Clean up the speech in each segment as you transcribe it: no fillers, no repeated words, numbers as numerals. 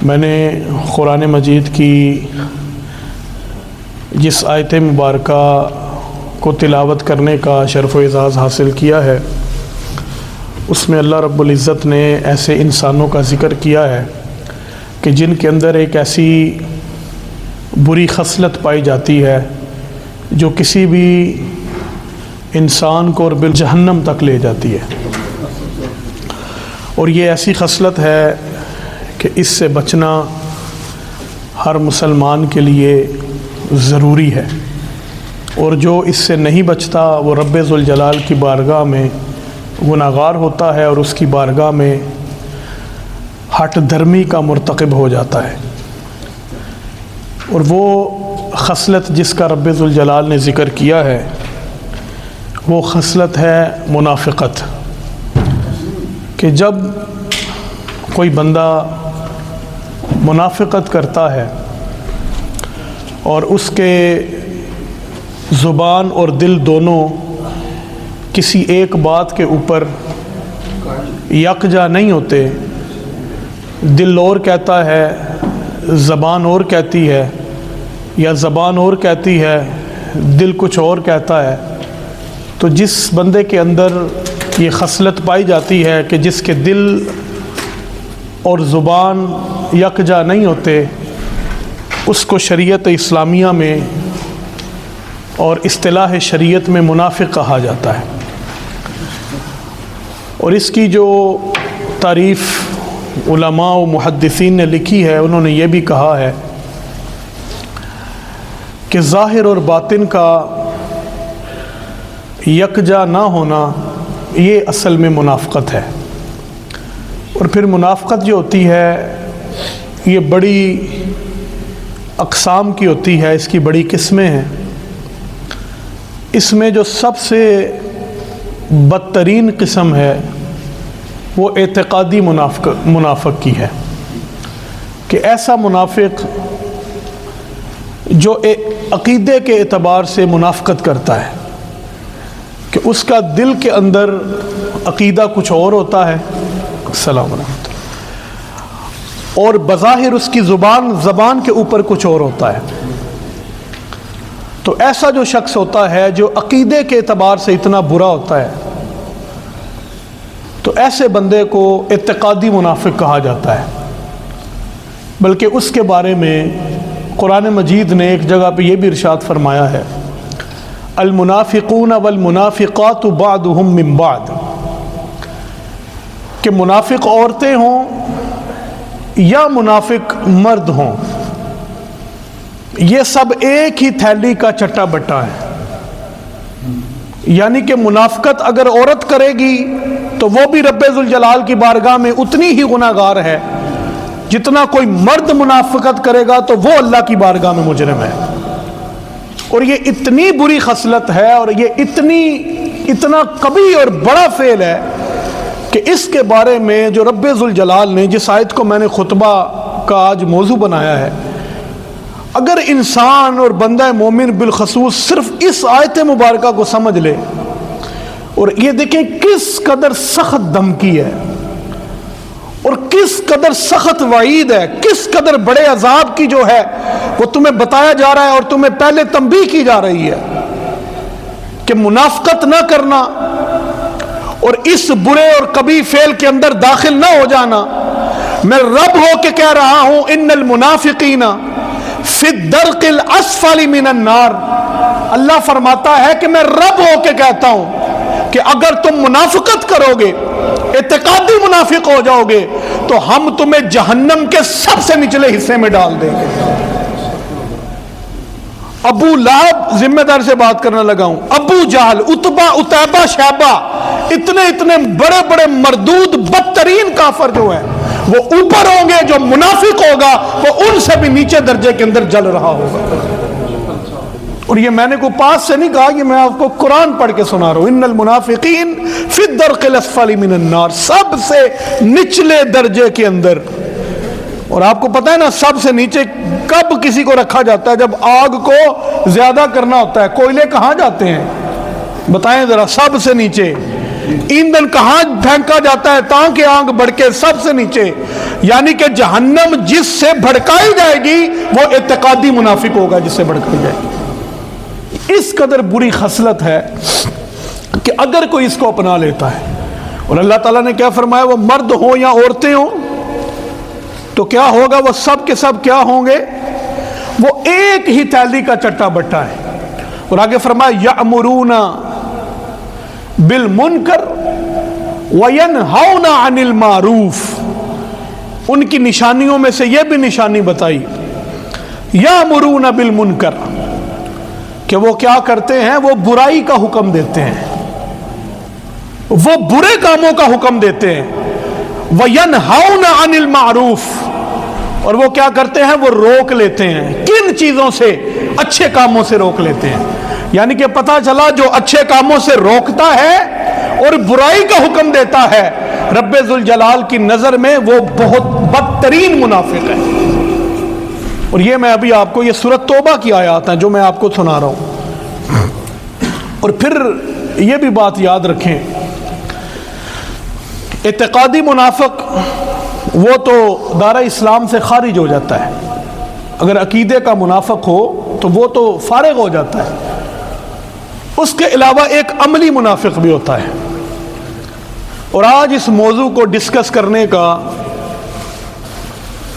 میں نے قرآن مجید کی جس آیت مبارکہ کو تلاوت کرنے کا شرف و اعزاز حاصل کیا ہے، اس میں اللہ رب العزت نے ایسے انسانوں کا ذکر کیا ہے کہ جن کے اندر ایک ایسی بری خصلت پائی جاتی ہے جو کسی بھی انسان کو اور بالجہنم تک لے جاتی ہے، اور یہ ایسی خصلت ہے کہ اس سے بچنا ہر مسلمان کے لیے ضروری ہے، اور جو اس سے نہیں بچتا وہ رب ذوالجلال کی بارگاہ میں گناہگار ہوتا ہے اور اس کی بارگاہ میں ہٹ دھرمی کا مرتکب ہو جاتا ہے۔ اور وہ خصلت جس کا رب ذوالجلال نے ذکر کیا ہے وہ خصلت ہے منافقت، کہ جب کوئی بندہ منافقت کرتا ہے اور اس کے زبان اور دل دونوں کسی ایک بات کے اوپر یکجا نہیں ہوتے، دل اور کہتا ہے زبان اور کہتی ہے، یا زبان اور کہتی ہے دل کچھ اور کہتا ہے، تو جس بندے کے اندر یہ خصلت پائی جاتی ہے کہ جس کے دل اور زبان یکجا نہیں ہوتے، اس کو شریعت اسلامیہ میں اور اصطلاح شریعت میں منافق کہا جاتا ہے۔ اور اس کی جو تعریف علماء و محدثین نے لکھی ہے، انہوں نے یہ بھی کہا ہے کہ ظاہر اور باطن کا یکجا نہ ہونا یہ اصل میں منافقت ہے۔ اور پھر منافقت جو ہوتی ہے یہ بڑی اقسام کی ہوتی ہے، اس کی بڑی قسمیں ہیں۔ اس میں جو سب سے بدترین قسم ہے وہ اعتقادی منافق کی ہے، کہ ایسا منافق جو عقیدے کے اعتبار سے منافقت کرتا ہے، کہ اس کا دل کے اندر عقیدہ کچھ اور ہوتا ہے، السلام علیکم، اور بظاہر اس کی زبان کے اوپر کچھ اور ہوتا ہے۔ تو ایسا جو شخص ہوتا ہے جو عقیدے کے اعتبار سے اتنا برا ہوتا ہے، تو ایسے بندے کو اعتقادی منافق کہا جاتا ہے۔ بلکہ اس کے بارے میں قرآن مجید نے ایک جگہ پہ یہ بھی ارشاد فرمایا ہے، المنافقون والمنافقات بعضهم من بعض، کہ منافق عورتیں ہوں یا منافق مرد ہوں، یہ سب ایک ہی تھیلی کا چٹا بٹا ہے۔ یعنی کہ منافقت اگر عورت کرے گی تو وہ بھی رب ذوالجلال کی بارگاہ میں اتنی ہی گناہگار ہے جتنا کوئی مرد منافقت کرے گا تو وہ اللہ کی بارگاہ میں مجرم ہے۔ اور یہ اتنی بری خصلت ہے اور یہ اتنا کبھی اور بڑا فعل ہے کہ اس کے بارے میں جو رب ذوالجلال نے جس آیت کو میں نے خطبہ کا آج موضوع بنایا ہے، اگر انسان اور بندہ مومن بالخصوص صرف اس آیت مبارکہ کو سمجھ لے، اور یہ دیکھیں کس قدر سخت دھمکی ہے اور کس قدر سخت وعید ہے، کس قدر بڑے عذاب کی جو ہے وہ تمہیں بتایا جا رہا ہے، اور تمہیں پہلے تنبیہ کی جا رہی ہے کہ منافقت نہ کرنا اور اس برے اور کبھی فعل کے اندر داخل نہ ہو جانا۔ میں رب ہو کے کہہ رہا ہوں، ان المنافقین فی الدرک الاسفل من النار، اللہ فرماتا ہے کہ میں رب ہو کے کہتا ہوں کہ اگر تم منافقت کرو گے، اعتقادی منافق ہو جاؤ گے، تو ہم تمہیں جہنم کے سب سے نچلے حصے میں ڈال دیں گے۔ ابو لہب، ذمہ دار سے بات کرنے لگا ہوں، ابو جہل، عتبہ، عتیبہ، شیبہ، اتنے بڑے بڑے مردود بدترین کافر جو ہیں وہ اوپر ہوں گے، جو منافق ہوگا وہ ان سے بھی نیچے درجے کے اندر جل رہا ہوگا۔ اور یہ میں نے کوئی پاس سے نہیں کہا، یہ میں آپ کو قرآن پڑھ کے سنا رہا ہوں، ان المنافقین فی الدرک الاسفل من النار، سب سے نچلے درجے کے اندر۔ اور آپ کو پتہ ہے نا سب سے نیچے کب کسی کو رکھا جاتا ہے؟ جب آگ کو زیادہ کرنا ہوتا ہے۔ کوئلے کہاں جاتے ہیں بتائیں ذرا؟ سب سے نیچے۔ ایندھن کہاں پھینکا جاتا ہے؟ تاکہ آنکھ بڑھکے سب سے نیچے، یعنی کہ جہنم جس سے بھڑکائی جائے گی وہ اعتقادی منافق ہوگا جس سے بھڑکائی جائے گی۔ اس قدر بری خصلت ہے کہ اگر کوئی اس کو اپنا لیتا ہے، اور اللہ تعالیٰ نے کیا فرمایا، وہ مرد ہوں یا عورتیں ہوں، تو کیا ہوگا؟ وہ سب کے سب کیا ہوں گے؟ وہ ایک ہی تھیلی کا چٹا بٹا ہے۔ اور آگے فرمایا یأمرون بالمنکر وینہون عن المعروف، ان کی نشانیوں میں سے یہ بھی نشانی بتائی، یأمرون بالمنکر، کہ وہ کیا کرتے ہیں؟ وہ برائی کا حکم دیتے ہیں، وہ برے کاموں کا حکم دیتے ہیں، وینہون عن المعروف، اور وہ کیا کرتے ہیں؟ وہ روک لیتے ہیں۔ کن چیزوں سے؟ اچھے کاموں سے روک لیتے ہیں۔ یعنی کہ پتہ چلا جو اچھے کاموں سے روکتا ہے اور برائی کا حکم دیتا ہے، رب ذوالجلال کی نظر میں وہ بہت بدترین منافق ہے۔ اور یہ میں ابھی آپ کو یہ سورۃ توبہ کی آیات ہیں جو میں آپ کو سنا رہا ہوں۔ اور پھر یہ بھی بات یاد رکھیں، اعتقادی منافق وہ تو دائرہ اسلام سے خارج ہو جاتا ہے، اگر عقیدے کا منافق ہو تو وہ تو فارغ ہو جاتا ہے۔ اس کے علاوہ ایک عملی منافق بھی ہوتا ہے، اور آج اس موضوع کو ڈسکس کرنے کا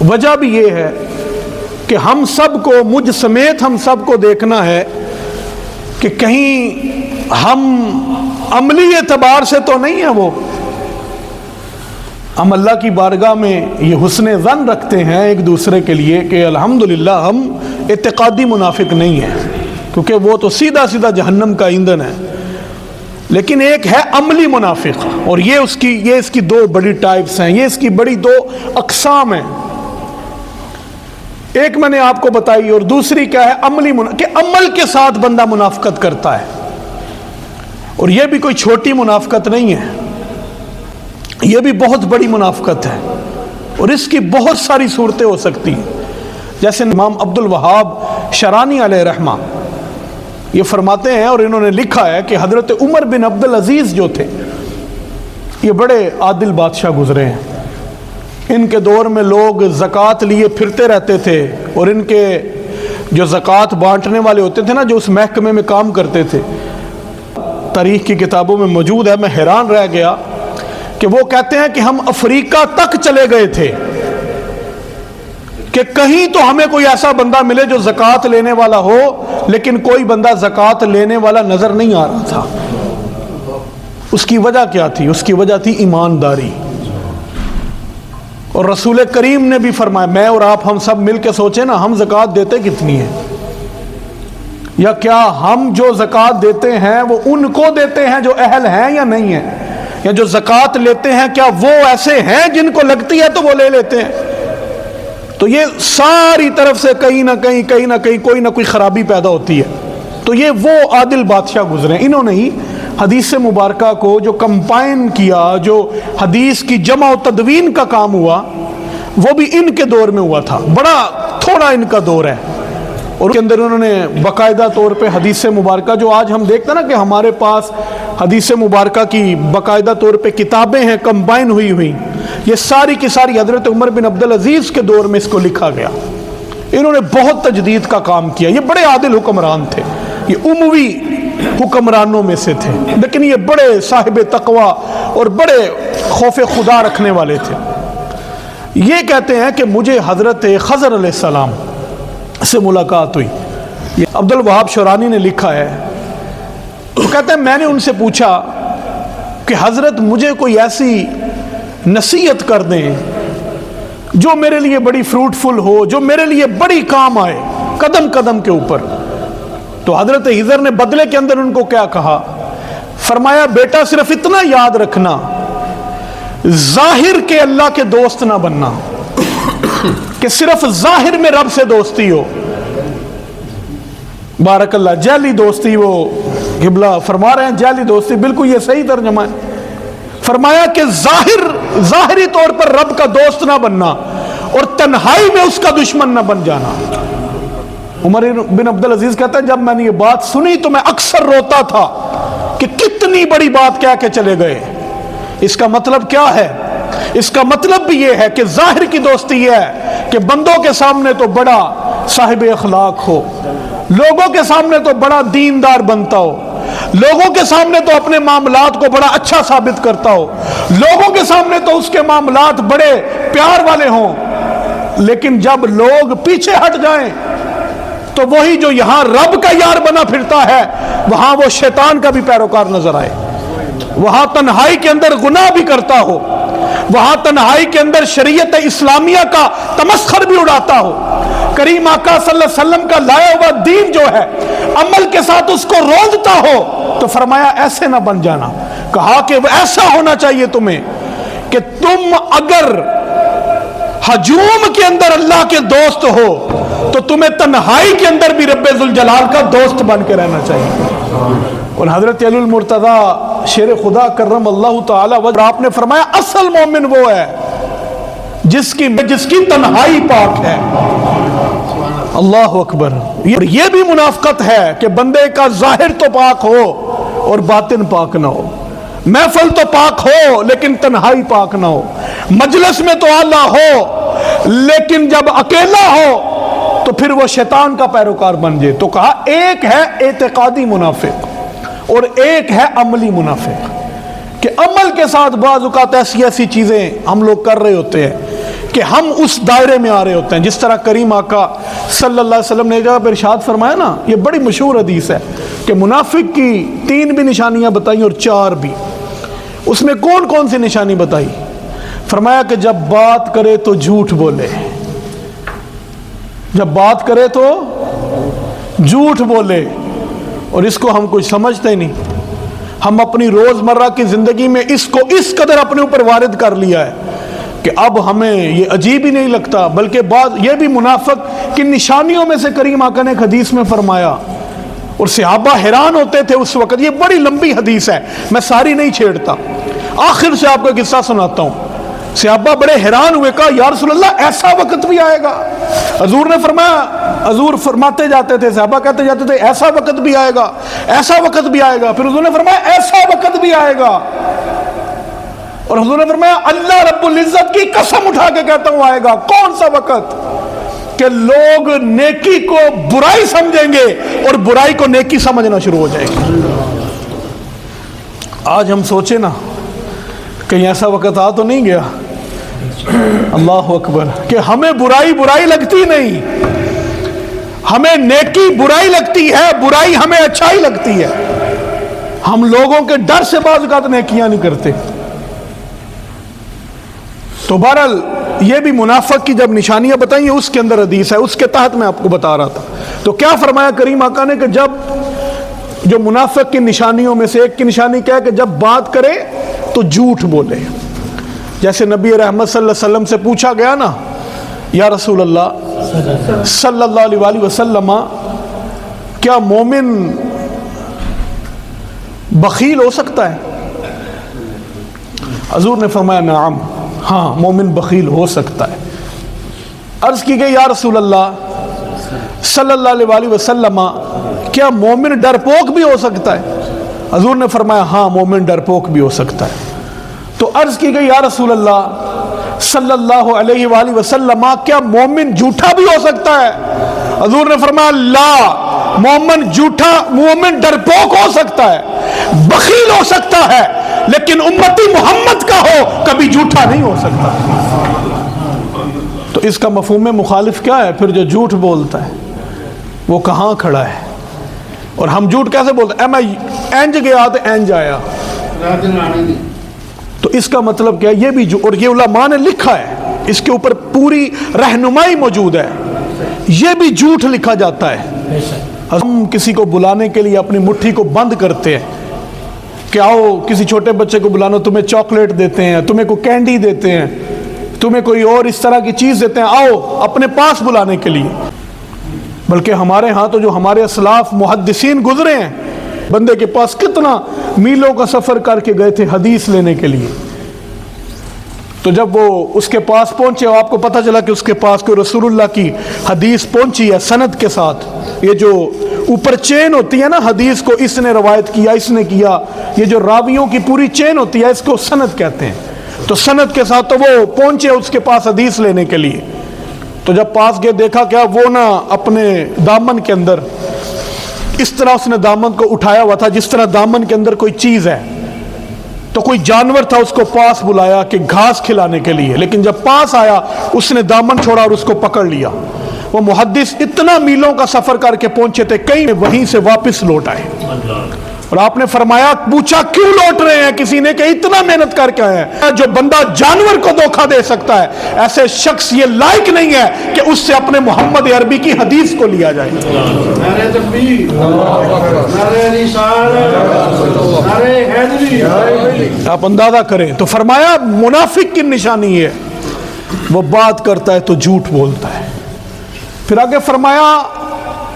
وجہ بھی یہ ہے کہ ہم سب کو، مجھ سمیت ہم سب کو دیکھنا ہے کہ کہیں ہم عملی اعتبار سے تو نہیں ہیں وہ، ہم اللہ کی بارگاہ میں یہ حسن ظن رکھتے ہیں ایک دوسرے کے لیے کہ الحمدللہ ہم اعتقادی منافق نہیں ہیں، کیونکہ وہ تو سیدھا سیدھا جہنم کا ایندھن ہے۔ لیکن ایک ہے عملی منافق، اور یہ اس کی دو بڑی ٹائپس ہیں، یہ اس کی بڑی دو اقسام ہیں۔ ایک میں نے آپ کو بتائی، اور دوسری کیا ہے؟ عملی کہ عمل کے ساتھ بندہ منافقت کرتا ہے، اور یہ بھی کوئی چھوٹی منافقت نہیں ہے، یہ بھی بہت بڑی منافقت ہے، اور اس کی بہت ساری صورتیں ہو سکتی ہیں۔ جیسے امام عبد الوہاب شرانی علیہ رحمہ یہ فرماتے ہیں، اور انہوں نے لکھا ہے کہ حضرت عمر بن عبد العزیز جو تھے، یہ بڑے عادل بادشاہ گزرے ہیں، ان کے دور میں لوگ زکوٰۃ لیے پھرتے رہتے تھے، اور ان کے جو زکوٰۃ بانٹنے والے ہوتے تھے نا، جو اس محکمے میں کام کرتے تھے، تاریخ کی کتابوں میں موجود ہے، میں حیران رہ گیا کہ وہ کہتے ہیں کہ ہم افریقہ تک چلے گئے تھے کہ کہیں تو ہمیں کوئی ایسا بندہ ملے جو زکوٰۃ لینے والا ہو، لیکن کوئی بندہ زکوٰۃ لینے والا نظر نہیں آ رہا تھا۔ اس کی وجہ کیا تھی؟ اس کی وجہ تھی ایمانداری۔ اور رسول کریم نے بھی فرمایا، میں اور آپ ہم سب مل کے سوچیں نا، ہم زکوٰۃ دیتے کتنی ہے؟ یا کیا ہم جو زکوٰۃ دیتے ہیں وہ ان کو دیتے ہیں جو اہل ہیں یا نہیں ہیں؟ یا جو زکوٰۃ لیتے ہیں کیا وہ ایسے ہیں جن کو لگتی ہے تو وہ لے لیتے ہیں؟ تو یہ ساری طرف سے کہیں نہ کہیں کوئی نہ کوئی خرابی پیدا ہوتی ہے۔ تو یہ وہ عادل بادشاہ گزرے، انہوں نے ہی حدیث مبارکہ کو جو کمپائن کیا، جو حدیث کی جمع و تدوین کا کام ہوا، وہ بھی ان کے دور میں ہوا تھا۔ بڑا تھوڑا ان کا دور ہے، اور کے اندر انہوں نے باقاعدہ طور پہ حدیث مبارکہ، جو آج ہم دیکھتے ہیں نا کہ ہمارے پاس حدیث مبارکہ کی باقاعدہ طور پہ کتابیں ہیں کمبائن ہوئی، یہ ساری کی ساری حضرت عمر بن عبد العزیز کے دور میں اس کو لکھا گیا۔ انہوں نے بہت تجدید کا کام کیا، یہ بڑے عادل حکمران تھے، یہ اموی حکمرانوں میں سے تھے، لیکن یہ بڑے صاحب تقوی اور بڑے خوف خدا رکھنے والے تھے۔ یہ کہتے ہیں کہ مجھے حضرت خضر علیہ السلام سے ملاقات ہوئی، یہ عبد الوہاب شرانی نے لکھا ہے۔ وہ کہتے ہیں میں نے ان سے پوچھا کہ حضرت مجھے کوئی ایسی نصیحت کر دیں جو میرے لیے بڑی فروٹفل ہو، جو میرے لیے بڑی کام آئے قدم قدم کے اوپر۔ تو حضرت خضر نے بدلے کے اندر ان کو کیا کہا؟ فرمایا بیٹا صرف اتنا یاد رکھنا، ظاہر کے اللہ کے دوست نہ بننا، کہ صرف ظاہر میں رب سے دوستی ہو، بارک اللہ، جعلی دوستی، وہ قبلہ فرما رہے ہیں جعلی دوستی، بالکل یہ صحیح ترجمہ ہے۔ فرمایا کہ ظاہری طور پر رب کا دوست نہ بننا، اور تنہائی میں اس کا دشمن نہ بن جانا۔ عمر بن عبد العزیز کہتا ہے جب میں نے یہ بات سنی تو میں اکثر روتا تھا کہ کتنے اتنی بڑی بات کہہ کے چلے گئے۔ اس کا مطلب کیا ہے؟ اس کا مطلب بھی یہ ہے کہ ظاہر کی دوستی یہ ہے کہ بندوں کے سامنے تو بڑا صاحب اخلاق ہو، لوگوں کے سامنے تو بڑا دیندار بنتا ہو، لوگوں کے سامنے تو اپنے معاملات کو بڑا اچھا ثابت کرتا ہو، لوگوں کے سامنے تو اس کے معاملات بڑے پیار والے ہوں، لیکن جب لوگ پیچھے ہٹ جائیں تو وہی جو یہاں رب کا یار بنا پھرتا ہے وہاں وہ شیطان کا بھی پیروکار نظر آئے، وہاں تنہائی کے اندر گناہ بھی کرتا ہو، وہاں تنہائی کے اندر شریعت اسلامیہ کا تمسخر بھی اڑاتا ہو، کریم آقا صلی اللہ علیہ وسلم کا لایا ہوا دین جو ہے عمل کے ساتھ اس کو روندتا ہو، تو فرمایا ایسے نہ بن جانا، کہا کہ ایسا ہونا چاہیے تمہیں کہ تم اگر ہجوم کے اندر اللہ کے دوست ہو تو تمہیں تنہائی کے اندر بھی رب ذوالجلال کا دوست بن کے رہنا چاہیے۔ اور حضرت علی المرتضیٰ شیر خدا کرم اللہ تعالی وجہ آپ نے فرمایا اصل مومن وہ ہے جس کی تنہائی پاک ہے۔ اللہ اکبر۔ یہ بھی منافقت ہے کہ بندے کا ظاہر تو پاک ہو اور باطن پاک نہ ہو، محفل تو پاک ہو لیکن تنہائی پاک نہ ہو، مجلس میں تو اعلیٰ ہو لیکن جب اکیلا ہو تو پھر وہ شیطان کا پیروکار بن جائے۔ تو کہا ایک ہے اعتقادی منافق اور ایک ہے عملی منافق، کہ عمل کے ساتھ بعض اوقات ایسی چیزیں ہم لوگ کر رہے ہوتے ہیں کہ ہم اس دائرے میں آ رہے ہوتے ہیں، جس طرح کریم آقا صلی اللہ علیہ وسلم نے ایک جگہ پر ارشاد فرمایا نا، یہ بڑی مشہور حدیث ہے کہ منافق کی 3 بھی نشانیاں بتائیں اور 4 بھی۔ اس میں کون کون سی نشانی بتائی؟ فرمایا کہ جب بات کرے تو جھوٹ بولے، جب بات کرے تو جھوٹ بولے، اور اس کو ہم کچھ سمجھتے ہی نہیں۔ ہم اپنی روزمرہ کی زندگی میں اس کو اس قدر اپنے اوپر وارد کر لیا ہے کہ اب ہمیں یہ عجیب ہی نہیں لگتا، بلکہ بعض یہ بھی منافق کی نشانیوں میں سے کریم آقا نے ایک حدیث میں فرمایا، اور صحابہ حیران ہوتے تھے اس وقت۔ یہ بڑی لمبی حدیث ہے، میں ساری نہیں چھیڑتا، آخر سے آپ کو قصہ سناتا ہوں۔ صحابہ بڑے حیران ہوئے، کہا یا رسول اللہ ایسا وقت بھی آئے گا؟ حضور نے فرمایا، حضور فرماتے جاتے تھے، صحابہ کہتے جاتے تھے ایسا وقت بھی آئے گا، ایسا وقت بھی آئے گا۔ پھر حضور نے فرمایا ایسا وقت بھی آئے گا، اور حضور نے فرمایا اللہ رب العزت کی قسم اٹھا کے کہتا ہوں آئے گا۔ کون سا وقت؟ کہ لوگ نیکی کو برائی سمجھیں گے اور برائی کو نیکی سمجھنا شروع ہو جائے گی۔ آج ہم سوچیں نا کہیں ایسا وقت آ تو نہیں گیا، اللہ اکبر، کہ ہمیں برائی لگتی نہیں، ہمیں نیکی برائی لگتی ہے، برائی ہمیں اچھائی لگتی ہے۔ ہم لوگوں کے ڈر سے بعض اوقات نیکیاں نہیں کرتے۔ تو بہرحال یہ بھی منافق کی جب نشانیاں بتائیں، اس کے اندر حدیث ہے، اس کے تحت میں آپ کو بتا رہا تھا۔ تو کیا فرمایا کریم آقا نے کہ جب جو منافق کی نشانیوں میں سے ایک کی نشانی کیا ہے کہ جب بات کرے تو جھوٹ بولے۔ جیسے نبی رحمت صلی اللہ علیہ وسلم سے پوچھا گیا نا، یا رسول اللہ صلی اللہ علیہ وآلہ وسلم، کیا مومن بخیل ہو سکتا ہے؟ حضور نے فرمایا نعم، ہاں مومن بخیل ہو سکتا ہے۔ عرض کی گئی یا رسول اللہ صلی اللہ علیہ وآلہ وسلم، کیا مومن ڈرپوک بھی ہو سکتا ہے؟ حضور نے فرمایا ہاں مومن ڈرپوک بھی ہو سکتا ہے۔ تو عرض کی گئی یا رسول اللہ صلی اللہ علیہ وآلہ وسلم، کیا مومن جھوٹا بھی ہو سکتا ہے؟ حضور نے فرمایا لا، مومن ڈرپوک ہو سکتا ہے، بخیل ہو سکتا ہے، لیکن امتی محمد کا ہو کبھی جھوٹا نہیں ہو سکتا۔ تو اس کا مفہوم مخالف کیا ہے پھر؟ جو جھوٹ بولتا ہے وہ کہاں کھڑا ہے؟ اور ہم جھوٹ کیسے بولتے ہیں؟ میں اینج گیا تو اینج آیا، تو اس کا مطلب کیا ہے؟ یہ بھی اور یہ علماء نے لکھا ہے، اس کے اوپر پوری رہنمائی موجود ہے، یہ بھی جھوٹ لکھا جاتا ہے۔ ہم کسی کو بلانے کے لیے اپنی مٹھی کو بند کرتے ہیں کہ آؤ، کسی چھوٹے بچے کو بلانا، تمہیں چاکلیٹ دیتے ہیں، تمہیں کوئی کینڈی دیتے ہیں، تمہیں کوئی اور اس طرح کی چیز دیتے ہیں، آؤ اپنے پاس بلانے کے لیے۔ بلکہ ہمارے ہاں تو جو ہمارے اسلاف محدثین گزرے ہیں، بندے کے پاس کتنا میلوں کا سفر کر کے گئے تھے حدیث لینے کے لیے، تو جب وہ اس کے پاس پہنچے اور آپ کو پتہ چلا کہ اس کے پاس کوئی رسول اللہ کی حدیث پہنچی ہے سند کے ساتھ، یہ جو اوپر چین ہوتی ہے نا حدیث کو، اس نے روایت کیا، اس نے کیا، یہ جو راویوں کی پوری چین ہوتی ہے اس کو سند کہتے ہیں۔ تو سند کے ساتھ تو وہ پہنچے اس کے پاس حدیث لینے کے لیے، تو جب پاس گئے دیکھا کیا وہ نا اپنے دامن کے اندر اس طرح اس نے دامن کو اٹھایا ہوا تھا جس طرح دامن کے اندر کوئی چیز ہے، تو کوئی جانور تھا اس کو پاس بلایا کہ گھاس کھلانے کے لیے، لیکن جب پاس آیا اس نے دامن چھوڑا اور اس کو پکڑ لیا۔ وہ محدث اتنا میلوں کا سفر کر کے پہنچے تھے، کہیں وہیں سے واپس لوٹ آئے، اور آپ نے فرمایا پوچھا کیوں لوٹ رہے ہیں کسی نے کہ اتنا محنت کر کے آئے ہیں۔ جو بندہ جانور کو دھوکہ دے سکتا ہے ایسے شخص یہ لائق نہیں ہے کہ اس سے اپنے محمد عربی کی حدیث کو لیا جائے۔ نعرہ تکبیر، نعرہ رسالت، نعرہ حیدری۔ آپ اندازہ کریں تو فرمایا منافق کی نشانی ہے وہ بات کرتا ہے تو جھوٹ بولتا ہے۔ پھر آگے فرمایا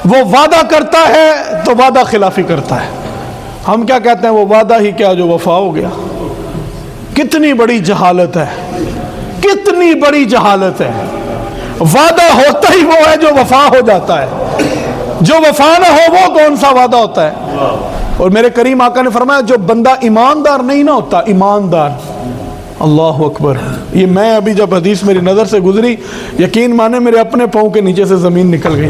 وہ وعدہ کرتا ہے تو وعدہ خلافی کرتا ہے۔ ہم کیا کہتے ہیں وہ وعدہ ہی کیا جو وفا ہو گیا۔ کتنی بڑی جہالت ہے، کتنی بڑی جہالت ہے۔ وعدہ ہوتا ہی وہ ہے جو وفا ہو جاتا ہے، جو وفا نہ ہو وہ کون سا وعدہ ہوتا ہے۔ اور میرے کریم آقا نے فرمایا جو بندہ ایماندار نہیں نہ ہوتا، ایماندار، اللہ اکبر، یہ میں ابھی جب حدیث میری نظر سے گزری یقین مانے میرے اپنے پاؤں کے نیچے سے زمین نکل گئی۔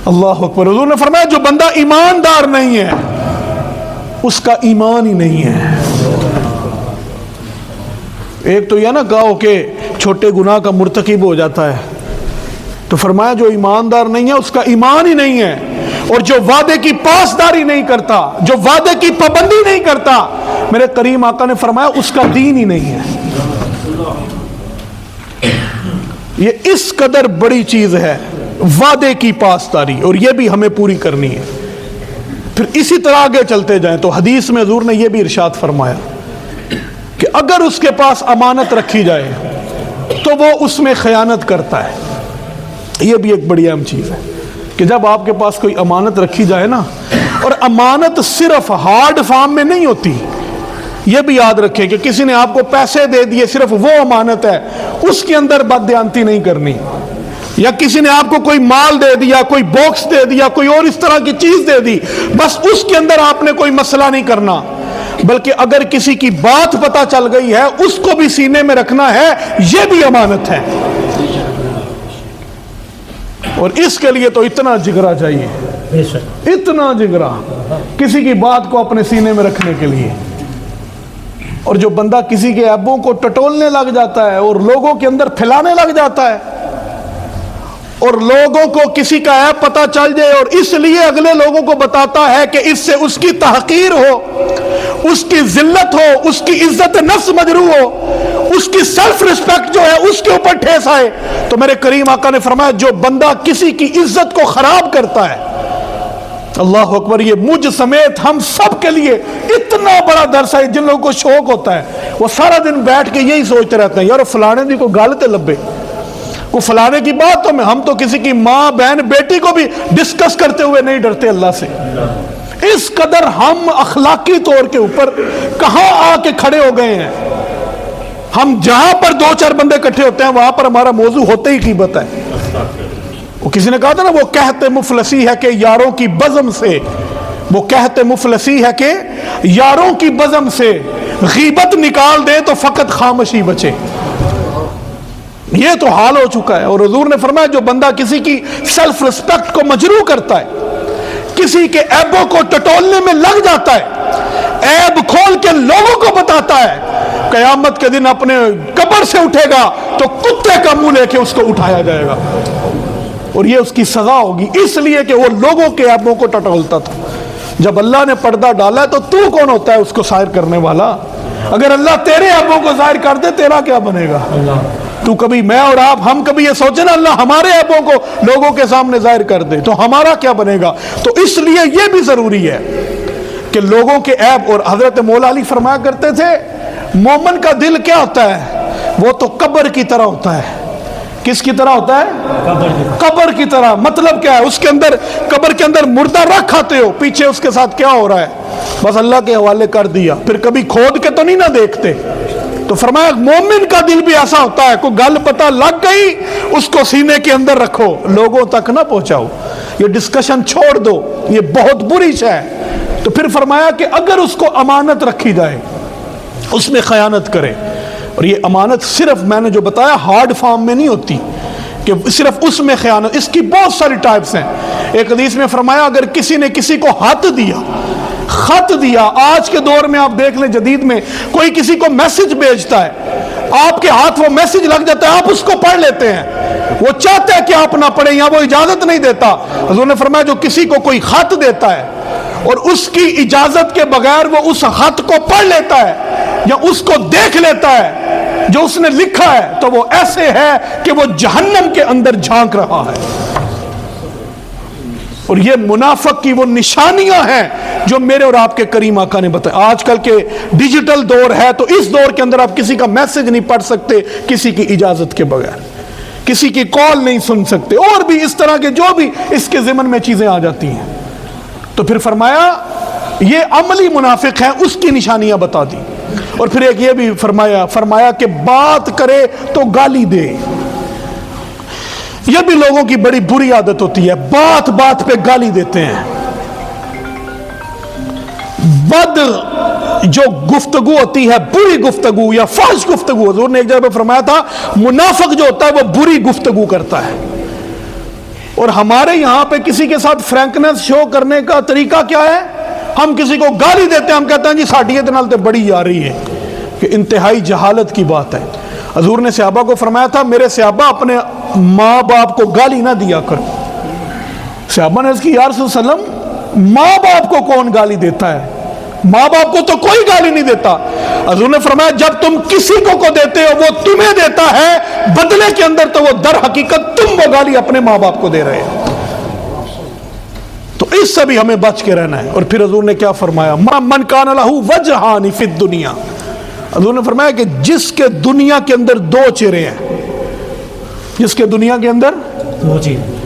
اللہ اکبر۔ حضور نے فرمایا جو بندہ ایماندار نہیں ہے اس کا ایمان ہی نہیں ہے۔ ایک تو یہ نا گاؤں کے چھوٹے گناہ کا مرتکب ہو جاتا ہے، تو فرمایا جو ایماندار نہیں ہے اس کا ایمان ہی نہیں ہے، اور جو وعدے کی پاسداری نہیں کرتا، جو وعدے کی پابندی نہیں کرتا، میرے کریم آقا نے فرمایا اس کا دین ہی نہیں ہے۔ یہ اس قدر بڑی چیز ہے وعدے کی پاسداری، اور یہ بھی ہمیں پوری کرنی ہے۔ پھر اسی طرح آگے چلتے جائیں تو حدیث میں حضور نے یہ بھی ارشاد فرمایا کہ اگر اس کے پاس امانت رکھی جائے تو وہ اس میں خیانت کرتا ہے۔ یہ بھی ایک بڑی اہم چیز ہے کہ جب آپ کے پاس کوئی امانت رکھی جائے نا، اور امانت صرف ہارڈ فارم میں نہیں ہوتی، یہ بھی یاد رکھیں کہ کسی نے آپ کو پیسے دے دیے صرف وہ امانت ہے، اس کے اندر بددیانتی نہیں کرنی، یا کسی نے آپ کو کوئی مال دے دیا، کوئی باکس دے دیا، کوئی اور اس طرح کی چیز دے دی، بس اس کے اندر آپ نے کوئی مسئلہ نہیں کرنا، بلکہ اگر کسی کی بات پتہ چل گئی ہے اس کو بھی سینے میں رکھنا ہے، یہ بھی امانت ہے۔ اور اس کے لیے تو اتنا جگرا چاہیے، اتنا جگرا کسی کی بات کو اپنے سینے میں رکھنے کے لیے۔ اور جو بندہ کسی کے عیبوں کو ٹٹولنے لگ جاتا ہے اور لوگوں کے اندر پھیلانے لگ جاتا ہے، اور لوگوں کو کسی کا عیب پتہ چل جائے اور اس لیے اگلے لوگوں کو بتاتا ہے کہ اس سے اس کی تحقیر ہو، اس کی ذلت ہو، اس کی عزت نفس مجروح ہو، اس کی سیلف ریسپیکٹ جو ہے اس کے اوپر ٹھیس آئے، تو میرے کریم آقا نے فرمایا جو بندہ کسی کی عزت کو خراب کرتا ہے، اللہ اکبر، یہ مجھ سمیت ہم سب کے لیے اتنا بڑا درس ہے۔ جن لوگوں کو شوق ہوتا ہے وہ سارا دن بیٹھ کے یہی سوچتے رہتے ہیں یار فلانے دی کو گل تے لبے، کو فلانے کی بات تو میں، ہم تو کسی کی ماں بہن بیٹی کو بھی ڈسکس کرتے ہوئے نہیں ڈرتے اللہ سے۔ اس قدر ہم اخلاقی طور کے اوپر کہاں آ کے کھڑے ہو گئے ہیں۔ ہم جہاں پر دو چار بندے اکٹھے ہوتے ہیں وہاں پر ہمارا موضوع ہوتے ہی غیبت ہے۔ وہ کسی نے کہا تھا نا وہ کہتے مفلسی ہے کہ یاروں کی بزم سے، وہ کہتے مفلسی ہے کہ یاروں کی بزم سے غیبت نکال دے تو فقط خاموشی بچے۔ یہ تو حال ہو چکا ہے۔ اور حضور نے فرمایا جو بندہ کسی کی سیلف ریسپیکٹ کو مجروح کرتا ہے، کسی کے عیبوں کو ٹٹولنے میں لگ جاتا ہے، عیب کھول کے لوگوں کو بتاتا ہے، قیامت کے دن اپنے قبر سے اٹھے گا تو کتے کا منہ لے کے اس کو اٹھایا جائے گا، اور یہ اس کی سزا ہوگی، اس لیے کہ وہ لوگوں کے عیبوں کو ٹٹولتا تھا۔ جب اللہ نے پردہ ڈالا ہے تو کون ہوتا ہے اس کو ظاہر کرنے والا؟ اگر اللہ تیرے عیبوں کو ظاہر کر دے تیرا کیا بنے گا؟ تو کبھی میں اور آپ ہم کبھی یہ سوچیں نا اللہ ہمارے عیبوں کو لوگوں کے سامنے ظاہر کر دے تو ہمارا کیا بنے گا؟ تو اس لیے یہ بھی ضروری ہے کہ لوگوں کے عیب، اور حضرت مولا علی فرمایا کرتے تھے مومن کا دل کیا ہوتا ہے؟ وہ تو قبر کی طرح ہوتا ہے۔ کس کی طرح ہوتا ہے؟ قبر کی طرح۔ مطلب کیا ہے؟ اس کے اندر قبر کے اندر مردہ رکھ آتے ہو، پیچھے اس کے ساتھ کیا ہو رہا ہے بس اللہ کے حوالے کر دیا، پھر کبھی کھود کے تو نہیں نہ دیکھتے۔ تو فرمایا مومن کا دل بھی ایسا ہوتا ہے، کوئی گل پتہ لگ گئی اس کو سینے کے اندر رکھو، لوگوں تک نہ پہنچاؤ، یہ ڈسکشن چھوڑ دو، یہ بہت بری شے ہے۔ تو پھر فرمایا کہ اگر اس کو امانت رکھی جائے، اس میں خیانت کرے، اور یہ امانت صرف میں نے جو بتایا ہارڈ فارم میں نہیں ہوتی کہ صرف اس میں خیانت، اس کی بہت ساری ٹائپس ہیں۔ ایک حدیث میں فرمایا اگر کسی نے کسی کو خط دیا، آج کے دور میں آپ دیکھ لیں جدید میں کوئی کسی کو میسج بھیجتا ہے، آپ کے ہاتھ وہ میسج لگ جاتا ہے، آپ اس کو پڑھ لیتے ہیں، وہ چاہتا ہے کہ آپ نہ پڑھیں یا وہ اجازت نہیں دیتا۔ حضور نے فرمایا جو کسی کو کوئی خط دیتا ہے اور اس کی اجازت کے بغیر وہ اس خط کو پڑھ لیتا ہے یا اس کو دیکھ لیتا ہے جو اس نے لکھا ہے، تو وہ ایسے ہے کہ وہ جہنم کے اندر جھانک رہا ہے۔ اور یہ منافق کی وہ نشانیاں ہیں جو میرے اور آپ کے کریم آقا نے بتایا۔ آج کل کے ڈیجیٹل دور ہے، تو اس دور کے اندر آپ کسی کا میسج نہیں پڑھ سکتے کسی کی اجازت کے بغیر، کسی کی کال نہیں سن سکتے، اور بھی اس طرح کے جو بھی اس کے ضمن میں چیزیں آ جاتی ہیں۔ تو پھر فرمایا یہ عملی منافق ہے، اس کی نشانیاں بتا دی۔ اور پھر ایک یہ بھی فرمایا کہ بات کرے تو گالی دے۔ یہ بھی لوگوں کی بڑی بری عادت ہوتی ہے، بات بات پہ گالی دیتے ہیں۔ بد جو گفتگو ہوتی ہے، بری گفتگو یا فحش گفتگو، حضور نے ایک جگہ پہ فرمایا تھا منافق جو ہوتا ہے وہ بری گفتگو کرتا ہے۔ اور ہمارے یہاں پہ کسی کے ساتھ فرینکنس شو کرنے کا طریقہ کیا ہے؟ ہم کسی کو گالی دیتے ہیں، ہم کہتے ہیں جی ساڈی ادھر نال تے بڑی یاری ہے، کہ انتہائی جہالت کی بات ہے۔ حضور نے صحابہ کو فرمایا تھا میرے صحابہ اپنے ماں باپ کو گالی نہ دیا کرو۔ صحابہ نے عرض کی یا رسول اللہ علیہ وسلم ماں باپ کو کون گالی دیتا ہے؟ ماں باپ کو تو کوئی گالی نہیں دیتا۔ حضور نے فرمایا جب تم کسی کو دیتے ہو وہ تمہیں دیتا ہے بدلے کے اندر، تو وہ در حقیقت تم وہ گالی اپنے ماں باپ کو دے رہے ہو۔ تو اس سے بھی ہمیں بچ کے رہنا ہے۔ اور پھر حضور نے کیا فرمایا؟ من کان لہ وجہان فی الدنیا، حضور نے فرمایا کہ جس کے دنیا کے اندر دو چہرے ہیں، جس کے دنیا کے اندر دو چہرے،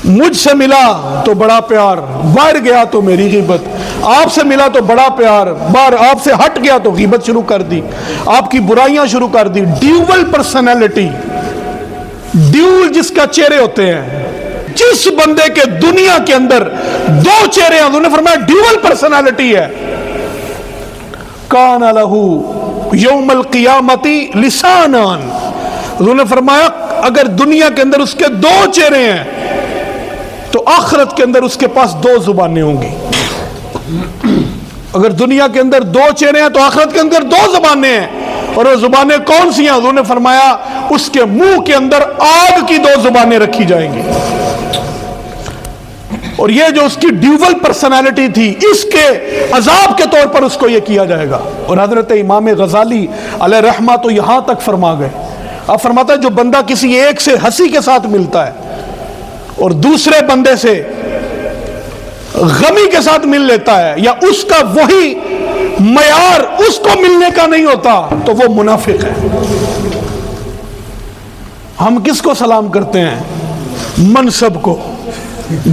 مجھ سے ملا تو بڑا پیار، باہر گیا تو میری غیبت، آپ سے ملا تو بڑا پیار، باہر آپ سے ہٹ گیا تو غیبت شروع کر دی، آپ کی برائیاں شروع کر دی۔ ڈیول پرسنالٹی، ڈیول جس کا چہرے ہوتے ہیں، جس بندے کے دنیا کے اندر دو چہرے ہیں، انہوں نے فرمایا ڈیول پرسنالٹی ہے، کان لہو یوم القیامتی لسانان، انہوں نے فرمایا اگر دنیا کے اندر اس کے دو چہرے ہیں تو آخرت کے اندر اس کے پاس دو زبانیں ہوں گی۔ اگر دنیا کے اندر دو چہرے ہیں تو آخرت کے اندر دو زبانیں ہیں، اور وہ زبانیں کون سی ہیں؟ حضور نے فرمایا اس کے منہ کے اندر آگ کی دو زبانیں رکھی جائیں گی۔ اور یہ جو اس کی ڈیول پرسنالٹی تھی، اس کے عذاب کے طور پر اس کو یہ کیا جائے گا۔ اور حضرت امام غزالی علیہ رحمہ تو یہاں تک فرما گئے، اب فرماتا ہے جو بندہ کسی ایک سے ہنسی کے ساتھ ملتا ہے اور دوسرے بندے سے غمی کے ساتھ مل لیتا ہے، یا اس کا وہی معیار اس کو ملنے کا نہیں ہوتا، تو وہ منافق ہے۔ ہم کس کو سلام کرتے ہیں؟ منصب کو،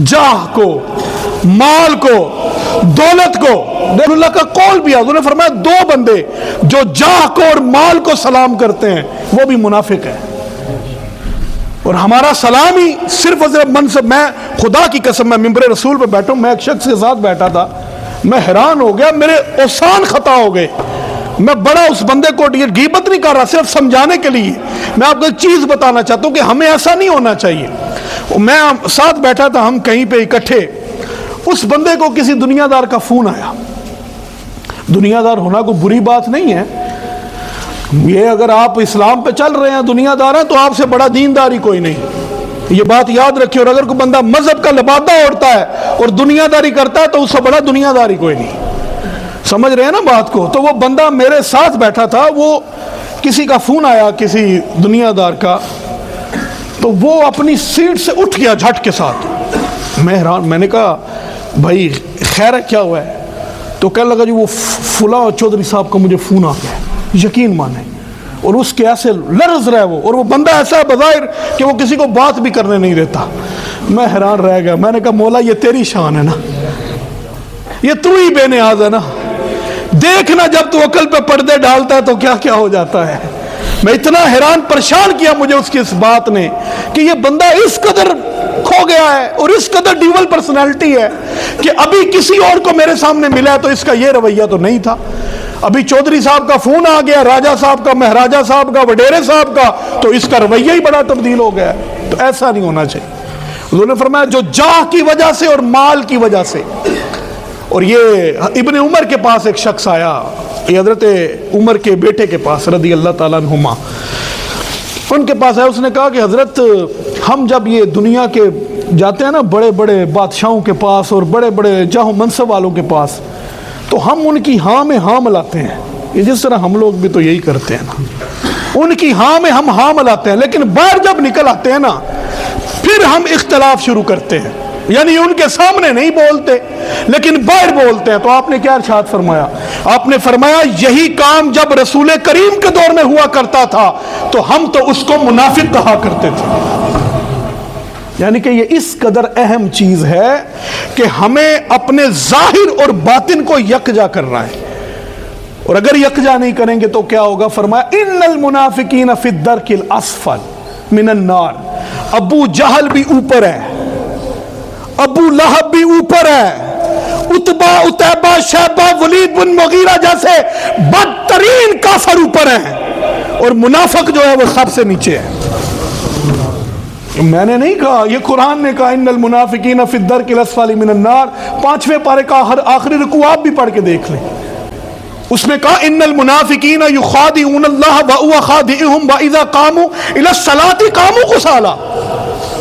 جاہ کو، مال کو، دولت کو۔ اللہ کا قول بھی ہے، حضور نے فرمایا دو بندے جو جاہ کو اور مال کو سلام کرتے ہیں وہ بھی منافق ہے۔ اور ہمارا سلام ہی صرف اور صرف منصب، میں خدا کی قسم میں ممبر رسول پہ بیٹھوں، میں ایک شخص کے ساتھ بیٹھا تھا، میں حیران ہو گیا، میرے اوسان خطا ہو گئے۔ میں بڑا اس بندے کو یہ غیبت نہیں کر رہا، صرف سمجھانے کے لیے میں آپ کو ایک چیز بتانا چاہتا ہوں کہ ہمیں ایسا نہیں ہونا چاہیے۔ میں ساتھ بیٹھا تھا، ہم کہیں پہ اکٹھے، اس بندے کو کسی دنیا دار کا فون آیا۔ دنیا دار ہونا کوئی بری بات نہیں ہے، یہ اگر آپ اسلام پہ چل رہے ہیں، دنیا دار ہیں، تو آپ سے بڑا دیندار ہی کوئی نہیں، یہ بات یاد رکھیے۔ اور اگر کوئی بندہ مذہب کا لبادہ اوڑھتا ہے اور دنیا داری کرتا ہے تو اس سے بڑا دنیا دار ہی کوئی نہیں، سمجھ رہے ہیں نا بات کو؟ تو وہ بندہ میرے ساتھ بیٹھا تھا، وہ کسی کا فون آیا کسی دنیا دار کا، تو وہ اپنی سیٹ سے اٹھ گیا جھٹ کے ساتھ۔ میں حیران، میں نے کہا بھائی خیر ہے، کیا ہوا ہے؟ تو کہنے لگا جی وہ فلاں چودھری صاحب کا مجھے فون آ گیا، یقین مانے، اور اس کے ایسے لرز رہے وہ، اور وہ بندہ ایسا ہے بظاہر کہ وہ کسی کو بات بھی کرنے نہیں دیتا۔ میں حیران رہ گیا، میں نے کہا مولا یہ تیری شان ہے نا، یہ تو ہی بے نیاز ہے نا، دیکھنا جب تو عقل پہ پردے ڈالتا ہے تو کیا کیا ہو جاتا ہے۔ میں اتنا حیران پریشان کیا مجھے اس کی اس بات نے کہ یہ بندہ اس قدر کھو گیا ہے اور اس قدر ڈیول پرسنالٹی ہے کہ ابھی کسی اور کو میرے سامنے ملا ہے تو اس کا یہ رویہ تو نہیں تھا، ابھی چودھری صاحب کا فون آ گیا، راجہ صاحب کا، مہاراجہ صاحب کا، وڈیرے صاحب کا، تو اس کا رویہ ہی بڑا تبدیل ہو گیا ہے۔ تو ایسا نہیں ہونا چاہیے۔ حضور نے فرمایا جو جاہ کی وجہ سے اور مال کی وجہ سے، اور یہ ابن عمر کے پاس ایک شخص آیا، یہ حضرت عمر کے بیٹے کے پاس رضی اللہ تعالیٰ عنہما، ان کے پاس ہے، اس نے کہا کہ حضرت ہم جب یہ دنیا کے جاتے ہیں نا بڑے بڑے بادشاہوں کے پاس اور بڑے بڑے جاہ و منصب والوں کے پاس، تو ہم ان کی ہاں میں ہاں ملاتے ہیں، یہ جس طرح ہم لوگ بھی تو یہی کرتے ہیں نا، ان کی ہاں میں ہم ہاں ملاتے ہیں، لیکن باہر جب نکل آتے ہیں نا پھر ہم اختلاف شروع کرتے ہیں، یعنی ان کے سامنے نہیں بولتے لیکن باہر بولتے ہیں۔ تو آپ نے کیا ارشاد فرمایا؟ آپ نے فرمایا یہی کام جب رسول کریم کے دور میں ہوا کرتا تھا تو ہم تو اس کو منافق کہا کرتے تھے۔ یعنی کہ یہ اس قدر اہم چیز ہے کہ ہمیں اپنے ظاہر اور باطن کو یکجا کرنا ہے، اور اگر یکجا نہیں کریں گے تو کیا ہوگا؟ فرمایا ان المنافقین فی الدرک الاسفل من النار، ابو جہل بھی اوپر ہے، ابو لہب بھی اوپر ہے، عتبہ عتیبہ شیبہ ولید بن مغیرہ جیسے بدترین کافر اوپر ہیں، اور منافق جو ہے وہ سب سے نیچے ہے۔ میں نے نہیں کہا، یہ قرآن نے کہا ان المنافقین فی الدرک الاسفل من النار، 5ویں پارے کا آخری رکوع آپ بھی پڑھ کے دیکھ لیں، اس میں کہا ان المنافقین یخادعون اللہ وهو خادعهم واذا قاموا الى الصلاة قاموا کسالى۔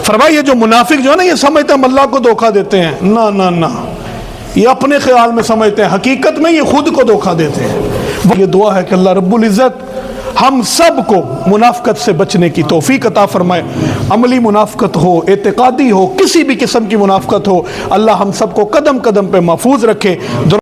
فرمایا یہ جو منافق جو ہے نا یہ سمجھتے ہیں ہم اللہ کو دھوکہ دیتے ہیں، نہ نہ نہ، یہ اپنے خیال میں سمجھتے ہیں، حقیقت میں یہ خود کو دھوکہ دیتے ہیں۔ یہ دعا ہے کہ اللہ رب العزت ہم سب کو منافقت سے بچنے کی توفیق عطا فرمائے، عملی منافقت ہو، اعتقادی ہو، کسی بھی قسم کی منافقت ہو، اللہ ہم سب کو قدم قدم پہ محفوظ رکھے۔